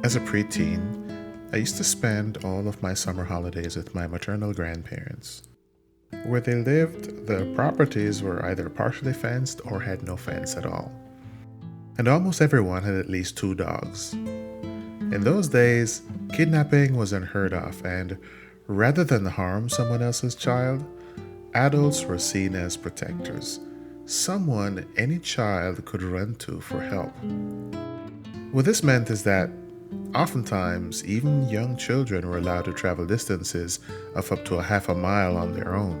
As a preteen, I used to spend all of my summer holidays with my maternal grandparents. Where they lived, the properties were either partially fenced or had no fence at all. And almost everyone had at least two dogs. In those days, kidnapping was unheard of, and rather than harm someone else's child, adults were seen as protectors, someone any child could run to for help. What this meant is that oftentimes, even young children were allowed to travel distances of up to a half a mile on their own.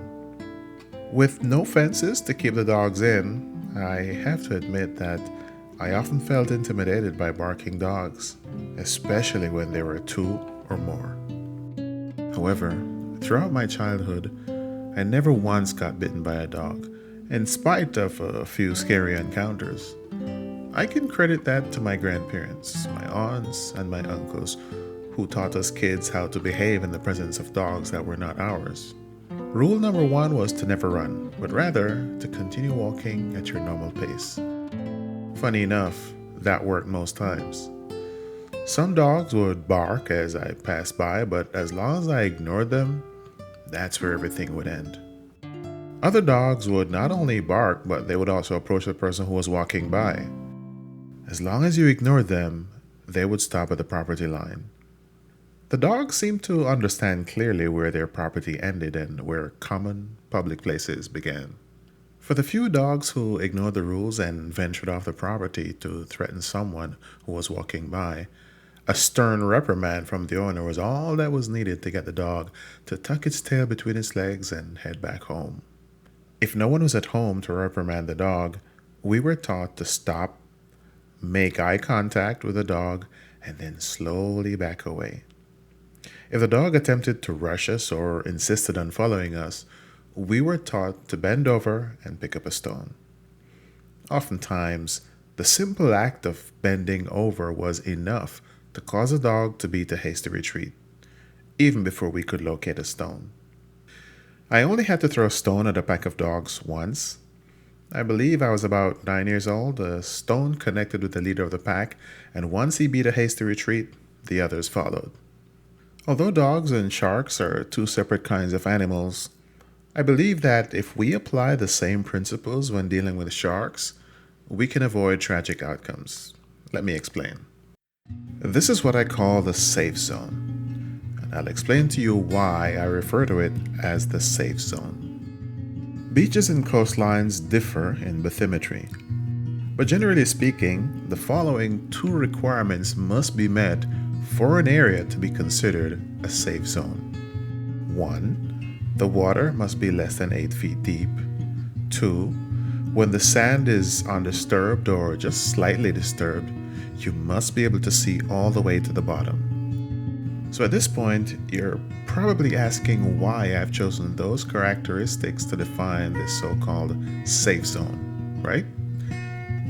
With no fences to keep the dogs in, I have to admit that I often felt intimidated by barking dogs, especially when there were two or more. However, throughout my childhood, I never once got bitten by a dog, in spite of a few scary encounters. I can credit that to my grandparents, my aunts, and my uncles, who taught us kids how to behave in the presence of dogs that were not ours. Rule number one was to never run, but rather to continue walking at your normal pace. Funny enough, that worked most times. Some dogs would bark as I passed by, but as long as I ignored them, that's where everything would end. Other dogs would not only bark, but they would also approach the person who was walking by. As long as you ignored them, they would stop at the property line. The dogs seemed to understand clearly where their property ended and where common public places began. For the few dogs who ignored the rules and ventured off the property to threaten someone who was walking by, a stern reprimand from the owner was all that was needed to get the dog to tuck its tail between its legs and head back home. If no one was at home to reprimand the dog, we were taught to stop, make eye contact with the dog, and then slowly back away. If the dog attempted to rush us or insisted on following us, we were taught to bend over and pick up a stone. Oftentimes, the simple act of bending over was enough to cause the dog to beat a hasty retreat, even before we could locate a stone. I only had to throw a stone at a pack of dogs once. I believe I was about 9 years old. A stone connected with the leader of the pack, and once he beat a hasty retreat, the others followed. Although dogs and sharks are two separate kinds of animals, I believe that if we apply the same principles when dealing with sharks, we can avoid tragic outcomes. Let me explain. This is what I call the safe zone, and I'll explain to you why I refer to it as the safe zone. Beaches and coastlines differ in bathymetry, but generally speaking, the following two requirements must be met for an area to be considered a safe zone. 1. The water must be less than 8 feet deep. 2. When the sand is undisturbed or just slightly disturbed, you must be able to see all the way to the bottom. So at this point, you're probably asking why I've chosen those characteristics to define this so-called safe zone, right?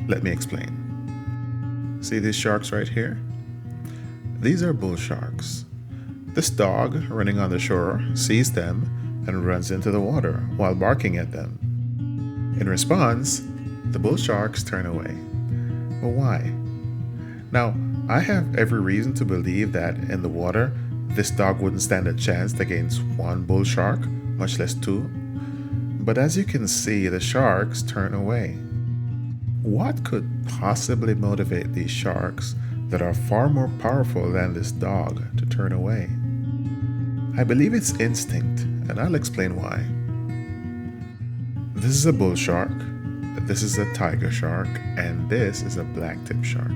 Let me explain. See these sharks right here? These are bull sharks. This dog running on the shore sees them and runs into the water while barking at them. In response, the bull sharks turn away. But why? Now, I have every reason to believe that in the water, this dog wouldn't stand a chance against one bull shark, much less two. But as you can see, the sharks turn away. What could possibly motivate these sharks that are far more powerful than this dog to turn away? I believe it's instinct, and I'll explain why. This is a bull shark, this is a tiger shark, and this is a blacktip shark.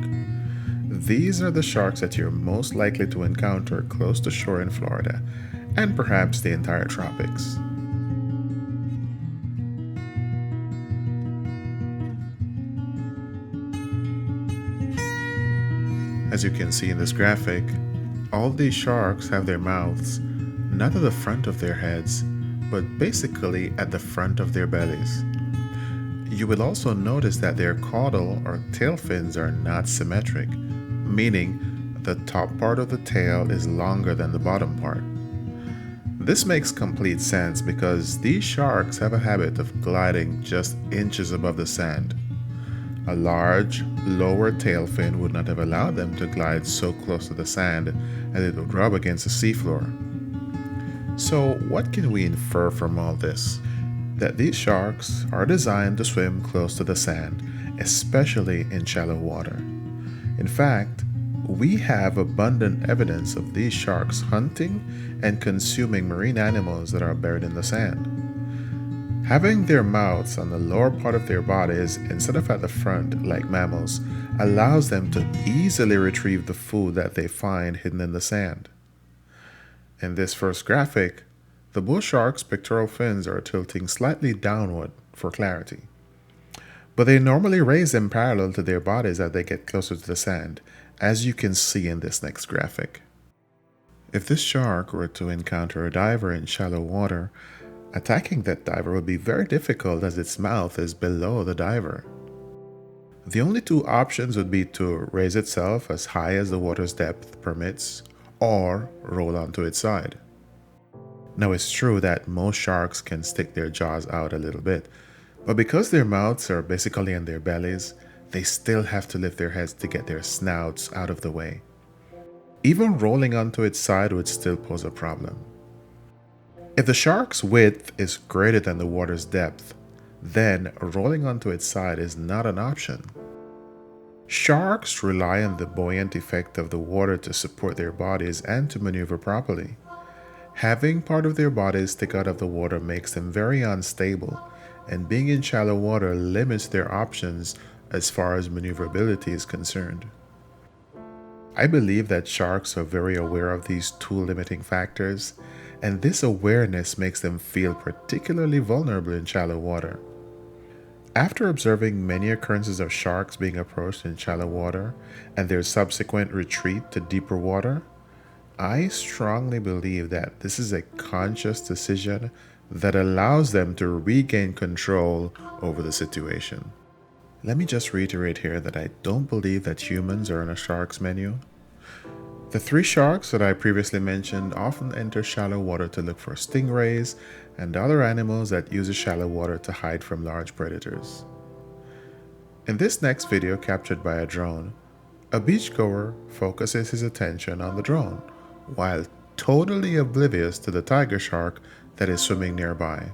These are the sharks that you're most likely to encounter close to shore in Florida, and perhaps the entire tropics. As you can see in this graphic, all these sharks have their mouths not at the front of their heads, but basically at the front of their bellies. You will also notice that their caudal or tail fins are not symmetric, meaning the top part of the tail is longer than the bottom part. This makes complete sense because these sharks have a habit of gliding just inches above the sand. A large, lower tail fin would not have allowed them to glide so close to the sand as it would rub against the seafloor. So, what can we infer from all this? That these sharks are designed to swim close to the sand, especially in shallow water. In fact, we have abundant evidence of these sharks hunting and consuming marine animals that are buried in the sand. Having their mouths on the lower part of their bodies instead of at the front like mammals allows them to easily retrieve the food that they find hidden in the sand. In this first graphic, the bull shark's pectoral fins are tilting slightly downward for clarity, but they normally raise them parallel to their bodies as they get closer to the sand, as you can see in this next graphic. If this shark were to encounter a diver in shallow water, attacking that diver would be very difficult as its mouth is below the diver. The only two options would be to raise itself as high as the water's depth permits, or roll onto its side. Now, it's true that most sharks can stick their jaws out a little bit, but because their mouths are basically in their bellies, they still have to lift their heads to get their snouts out of the way. Even rolling onto its side would still pose a problem. If the shark's width is greater than the water's depth, then rolling onto its side is not an option. Sharks rely on the buoyant effect of the water to support their bodies and to maneuver properly. Having part of their bodies stick out of the water makes them very unstable, and being in shallow water limits their options as far as maneuverability is concerned. I believe that sharks are very aware of these two limiting factors, and this awareness makes them feel particularly vulnerable in shallow water. After observing many occurrences of sharks being approached in shallow water and their subsequent retreat to deeper water, I strongly believe that this is a conscious decision that allows them to regain control over the situation. Let me just reiterate here that I don't believe that humans are on a shark's menu. The three sharks that I previously mentioned often enter shallow water to look for stingrays and other animals that use the shallow water to hide from large predators. In this next video captured by a drone, a beachgoer focuses his attention on the drone while totally oblivious to the tiger shark that is swimming nearby.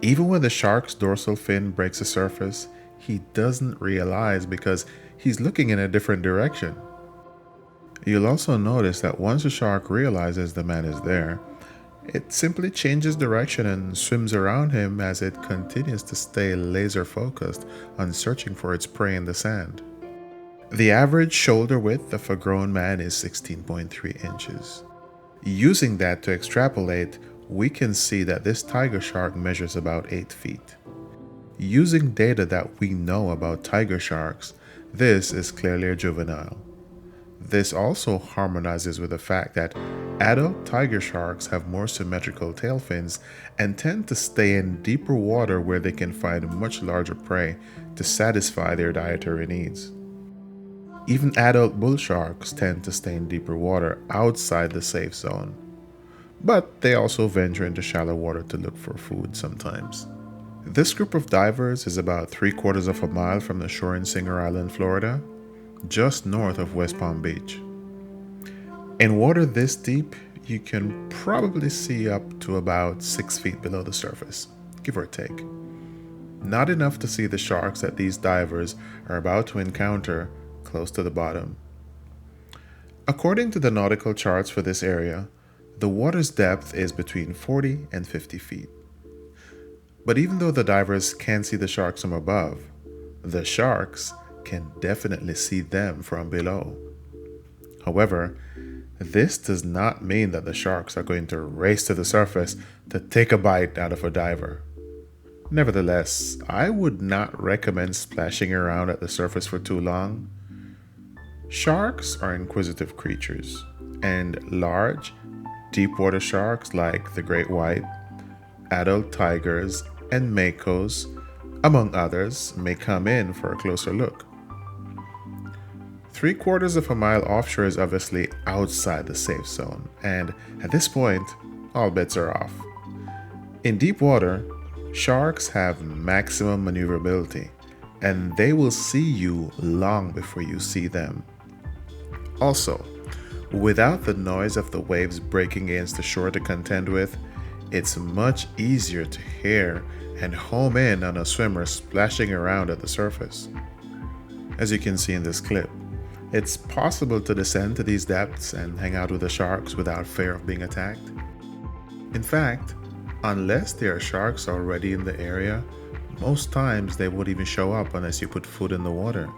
Even when the shark's dorsal fin breaks the surface, he doesn't realize because he's looking in a different direction. You'll also notice that once the shark realizes the man is there, it simply changes direction and swims around him as it continues to stay laser focused on searching for its prey in the sand. The average shoulder width of a grown man is 16.3 inches. Using that to extrapolate, we can see that this tiger shark measures about 8 feet. Using data that we know about tiger sharks, this is clearly a juvenile. This also harmonizes with the fact that adult tiger sharks have more symmetrical tail fins and tend to stay in deeper water where they can find much larger prey to satisfy their dietary needs. Even adult bull sharks tend to stay in deeper water outside the safe zone, but they also venture into shallow water to look for food sometimes. This group of divers is about 3/4 of a mile from the shore in Singer Island, Florida, just north of West Palm Beach. In water this deep, you can probably see up to about 6 feet below the surface, give or take. Not enough to see the sharks that these divers are about to encounter close to the bottom. According to the nautical charts for this area, the water's depth is between 40 and 50 feet. But even though the divers can't see the sharks from above, the sharks can definitely see them from below. However, this does not mean that the sharks are going to race to the surface to take a bite out of a diver. Nevertheless, I would not recommend splashing around at the surface for too long. Sharks are inquisitive creatures, and large, deep-water sharks like the great white, adult tigers, and makos, among others, may come in for a closer look. 3/4 of a mile offshore is obviously outside the safe zone, and at this point, all bets are off. In deep water, sharks have maximum maneuverability, and they will see you long before you see them. Also, without the noise of the waves breaking against the shore to contend with, it's much easier to hear and home in on a swimmer splashing around at the surface. As you can see in this clip, it's possible to descend to these depths and hang out with the sharks without fear of being attacked. In fact, unless there are sharks already in the area, most times they won't even show up unless you put food in the water.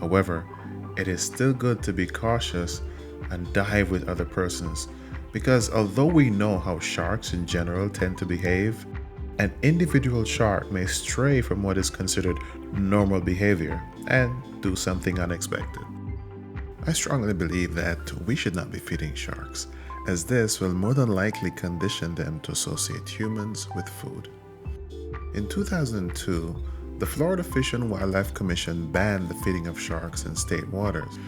However, it is still good to be cautious and dive with other persons, because although we know how sharks in general tend to behave, an individual shark may stray from what is considered normal behavior and do something unexpected. I strongly believe that we should not be feeding sharks, as this will more than likely condition them to associate humans with food. In 2002, the Florida Fish and Wildlife Commission banned the feeding of sharks in state waters.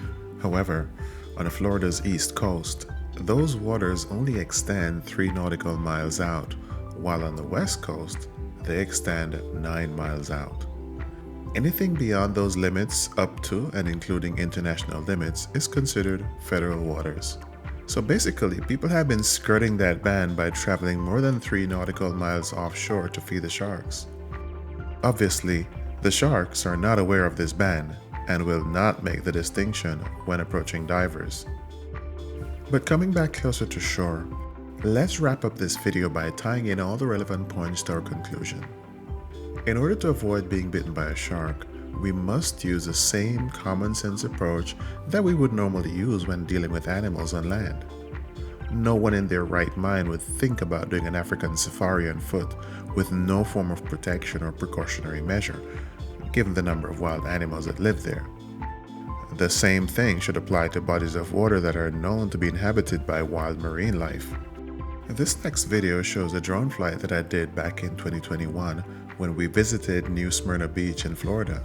However, on Florida's east coast, those waters only extend 3 nautical miles out, while on the west coast, they extend 9 miles out. Anything beyond those limits, up to and including international limits, is considered federal waters. So basically, people have been skirting that ban by traveling more than 3 nautical miles offshore to feed the sharks. Obviously, the sharks are not aware of this ban and will not make the distinction when approaching divers. But coming back closer to shore, let's wrap up this video by tying in all the relevant points to our conclusion. In order to avoid being bitten by a shark, we must use the same common sense approach that we would normally use when dealing with animals on land. No one in their right mind would think about doing an African safari on foot with no form of protection or precautionary measure, given the number of wild animals that live there. The same thing should apply to bodies of water that are known to be inhabited by wild marine life. This next video shows a drone flight that I did back in 2021 when we visited New Smyrna Beach in Florida.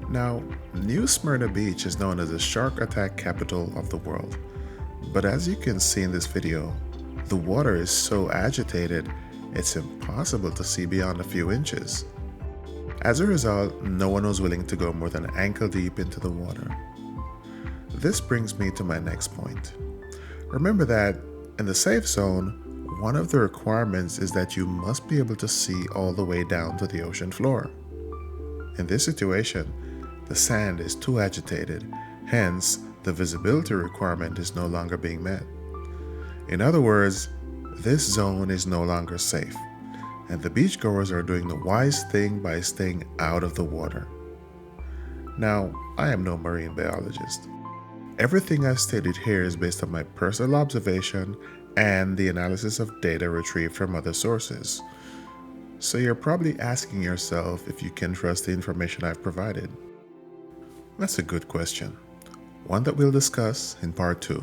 Now, New Smyrna Beach is known as the shark attack capital of the world. But as you can see in this video, the water is so agitated, it's impossible to see beyond a few inches. As a result, no one was willing to go more than ankle deep into the water. This brings me to my next point. Remember that in the safe zone, one of the requirements is that you must be able to see all the way down to the ocean floor. In this situation, the sand is too agitated, hence the visibility requirement is no longer being met. In other words, this zone is no longer safe, and the beachgoers are doing the wise thing by staying out of the water. Now, I am no marine biologist. Everything I've stated here is based on my personal observation and the analysis of data retrieved from other sources. So you're probably asking yourself if you can trust the information I've provided. That's a good question, one that we'll discuss in part 2.